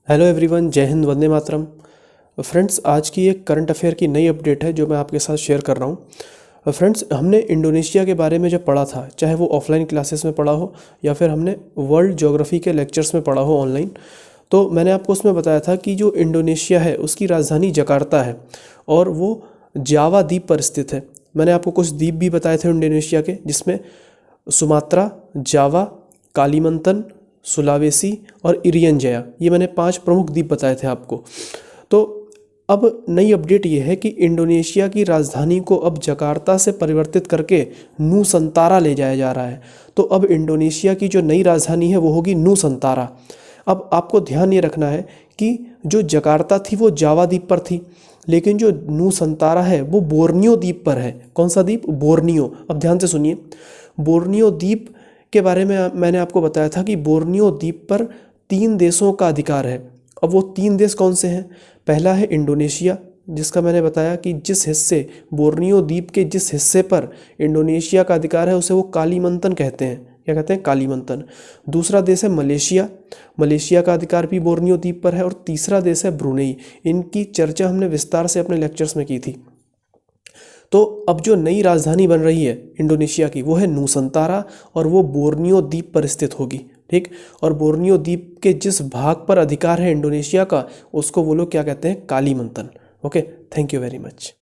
Hello everyone, जय Hind, Vande Mataram. Friends, आज की एक करंट अफेयर की नई अपडेट है जो मैं आपके साथ शेयर कर रहा हूँ। फ्रेंड्स, हमने इंडोनेशिया के बारे में जब पढ़ा था, चाहे वो ऑफलाइन क्लासेस में पढ़ा हो या फिर हमने वर्ल्ड ज्योग्राफी के लेक्चर्स में पढ़ा हो ऑनलाइन, तो मैंने आपको उसमें बताया था कि जो इंडोनेशिया है उसकी राजधानी जकार्ता है और वो जावा द्वीप पर स्थित है। मैंने आपको कुछ द्वीप भी बताए थे इंडोनेशिया के, जिसमें सुमात्रा, जावा, कालीमंतन, सुलावेसी और इरियन जया, ये मैंने 5 प्रमुख द्वीप बताए थे आपको। तो अब नई अपडेट ये है कि इंडोनेशिया की राजधानी को अब जकार्ता से परिवर्तित करके नूसंतारा ले जाया जा रहा है। तो अब इंडोनेशिया की जो नई राजधानी है वो होगी नूसंतारा। अब आपको ध्यान ये रखना है कि जो जकार्ता थी वो जावा द्वीप पर थी, लेकिन जो नूसंतारा है वो बोर्नियो द्वीप पर है। कौन सा द्वीप? बोर्नियो। अब ध्यान से सुनिए, बोर्नियो द्वीप के बारे में मैंने आपको बताया था कि बोर्नियो द्वीप पर 3 देशों का अधिकार है। अब वो 3 देश कौन से हैं? पहला है इंडोनेशिया, जिसका मैंने बताया कि जिस हिस्से, बोर्नियो द्वीप के जिस हिस्से पर इंडोनेशिया का अधिकार है उसे वो कालीमंतन कहते हैं। क्या कहते हैं? कालीमंतन। दूसरा देश है मलेशिया, मलेशिया का अधिकार भी बोर्नियो द्वीप पर है। और तीसरा देश है ब्रुनेई। इनकी चर्चा हमने विस्तार से अपने लेक्चर्स में की थी। तो अब जो नई राजधानी बन रही है इंडोनेशिया की वो है नूसंतारा और वो बोर्नियो द्वीप पर स्थित होगी। ठीक। और बोर्नियो द्वीप के जिस भाग पर अधिकार है इंडोनेशिया का, उसको वो लोग क्या कहते हैं? Kalimantan. Okay, thank you very much.